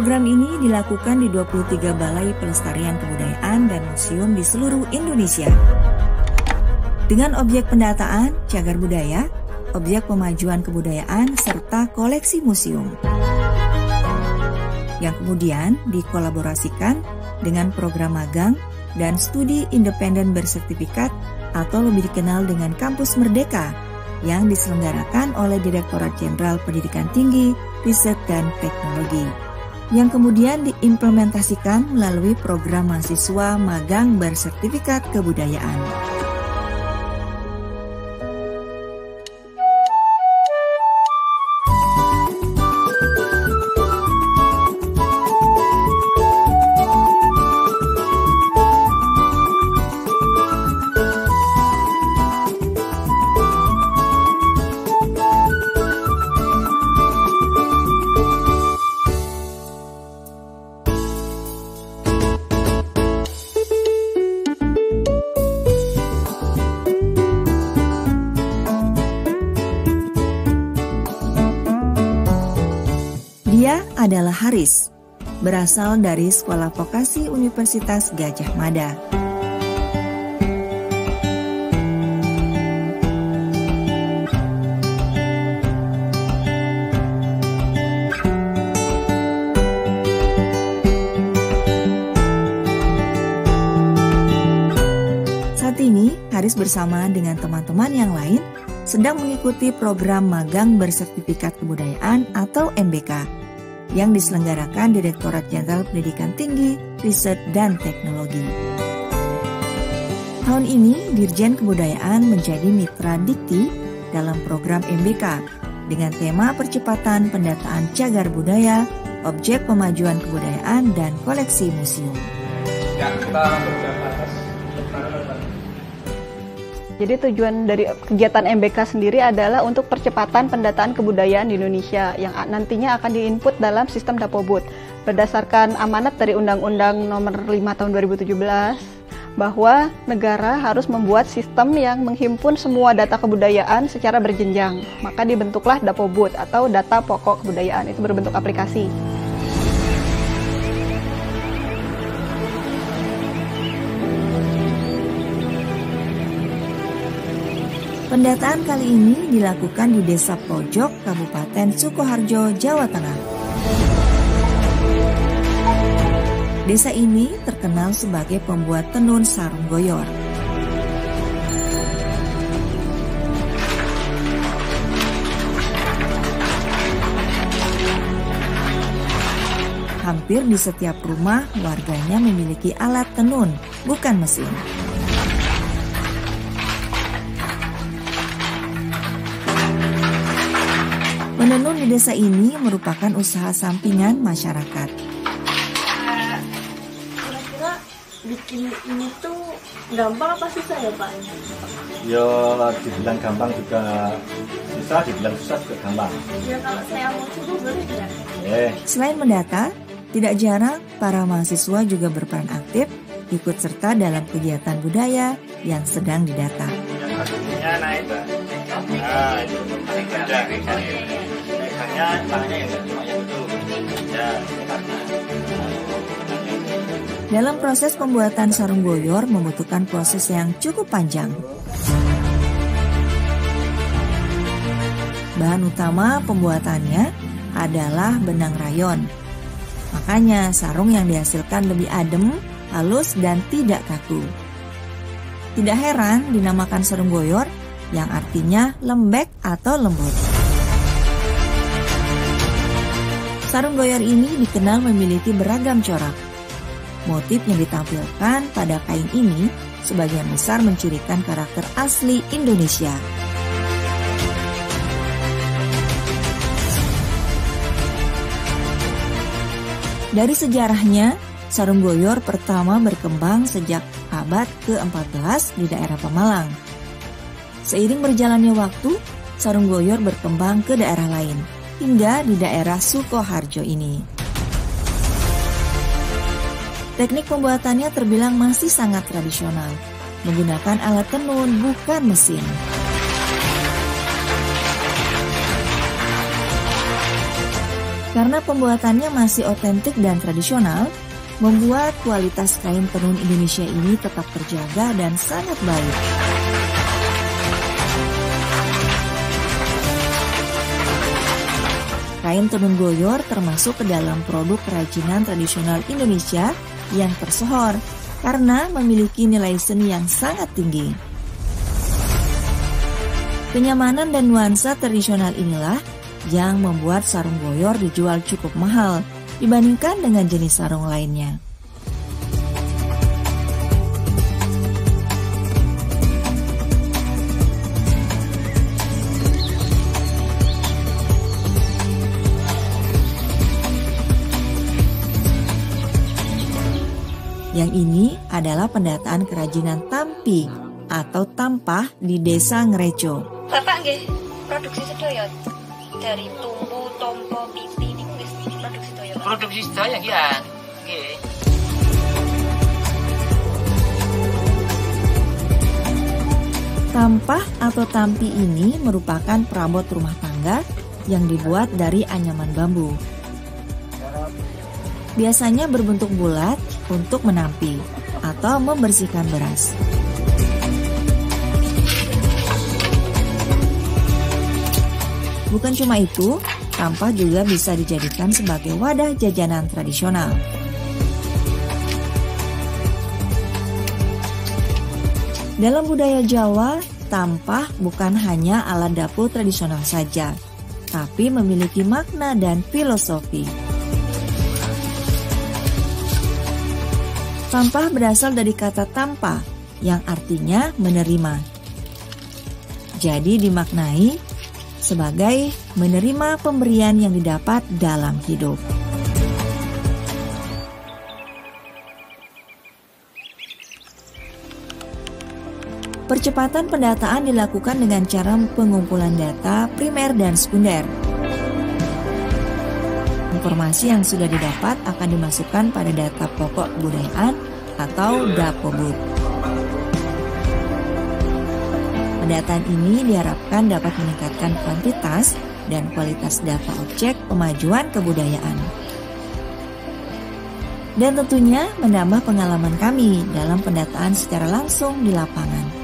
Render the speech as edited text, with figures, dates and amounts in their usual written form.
Program ini dilakukan di 23 Balai Pelestarian Kebudayaan dan Museum di seluruh Indonesia. Dengan objek pendataan, cagar budaya, objek pemajuan kebudayaan, serta koleksi museum. Yang kemudian dikolaborasikan dengan program magang dan studi independen bersertifikat atau lebih dikenal dengan Kampus Merdeka yang diselenggarakan oleh Direktorat Jenderal Pendidikan Tinggi, Riset dan Teknologi, yang kemudian diimplementasikan melalui program mahasiswa magang bersertifikat kebudayaan. Dia adalah Haris, berasal dari Sekolah Vokasi Universitas Gadjah Mada. Saat ini, Haris bersama dengan teman-teman yang lain sedang mengikuti program magang bersertifikat kebudayaan atau MBK yang diselenggarakan Direktorat Jenderal Pendidikan Tinggi, Riset dan Teknologi. Tahun ini, Dirjen Kebudayaan menjadi mitra dikti dalam program MBK dengan tema percepatan pendataan cagar budaya, objek pemajuan kebudayaan, dan koleksi museum. Jadi tujuan dari kegiatan MBK sendiri adalah untuk percepatan pendataan kebudayaan di Indonesia yang nantinya akan diinput dalam sistem Dapobud. Berdasarkan amanat dari Undang-Undang Nomor 5 Tahun 2017 bahwa negara harus membuat sistem yang menghimpun semua data kebudayaan secara berjenjang. Maka dibentuklah Dapobud atau data pokok kebudayaan, itu berbentuk aplikasi. Pendataan kali ini dilakukan di Desa Pojok, Kabupaten Sukoharjo, Jawa Tengah. Desa ini terkenal sebagai pembuat tenun sarung goyor. Hampir di setiap rumah warganya memiliki alat tenun, bukan mesin. Menenun di desa ini merupakan usaha sampingan masyarakat. Kira-kira bikin ini tuh gampang apa susah ya Pak? Ya dibilang gampang juga susah, dibilang susah juga gampang. Ya kalau saya mau coba boleh nggak? Selain mendata, tidak jarang para mahasiswa juga berperan aktif ikut serta dalam kegiatan budaya yang sedang didata. Naik, nah, itu Dalam proses pembuatan sarung goyor membutuhkan proses yang cukup panjang. Bahan utama pembuatannya adalah benang rayon. Makanya sarung yang dihasilkan lebih adem, halus, dan tidak kaku. Tidak heran dinamakan sarung goyor yang artinya lembek atau lembut. Sarung goyor ini dikenal memiliki beragam corak. Motif yang ditampilkan pada kain ini sebagian besar mencirikan karakter asli Indonesia. Dari sejarahnya, sarung goyor pertama berkembang sejak abad ke-14 di daerah Pemalang. Seiring berjalannya waktu, sarung goyor berkembang ke daerah lain, hingga di daerah Sukoharjo ini. Teknik pembuatannya terbilang masih sangat tradisional, menggunakan alat tenun bukan mesin. Karena pembuatannya masih otentik dan tradisional, membuat kualitas kain tenun Indonesia ini tetap terjaga dan sangat baik. Kain tenun Goyor termasuk ke dalam produk kerajinan tradisional Indonesia yang tersohor karena memiliki nilai seni yang sangat tinggi. Kenyamanan dan nuansa tradisional inilah yang membuat sarung Goyor dijual cukup mahal dibandingkan dengan jenis sarung lainnya. Yang ini adalah pendataan kerajinan tampi atau tampah di Desa Ngrejo. Bapak nggih produksi sedaya dari tumpu, tompo, pipi niku wis produksi sedaya. Produksi sedaya ya. Nggih. Tampah atau tampi ini merupakan perabot rumah tangga yang dibuat dari anyaman bambu. Biasanya berbentuk bulat untuk menampi atau membersihkan beras. Bukan cuma itu, tampah juga bisa dijadikan sebagai wadah jajanan tradisional. Dalam budaya Jawa, tampah bukan hanya alat dapur tradisional saja, tapi memiliki makna dan filosofi. Tampah berasal dari kata tampa yang artinya menerima. Jadi dimaknai sebagai menerima pemberian yang didapat dalam hidup. Percepatan pendataan dilakukan dengan cara pengumpulan data primer dan sekunder. Informasi yang sudah didapat akan dimasukkan pada data pokok kebudayaan atau Dapobud. Pendataan ini diharapkan dapat meningkatkan kuantitas dan kualitas data objek pemajuan kebudayaan. Dan tentunya menambah pengalaman kami dalam pendataan secara langsung di lapangan.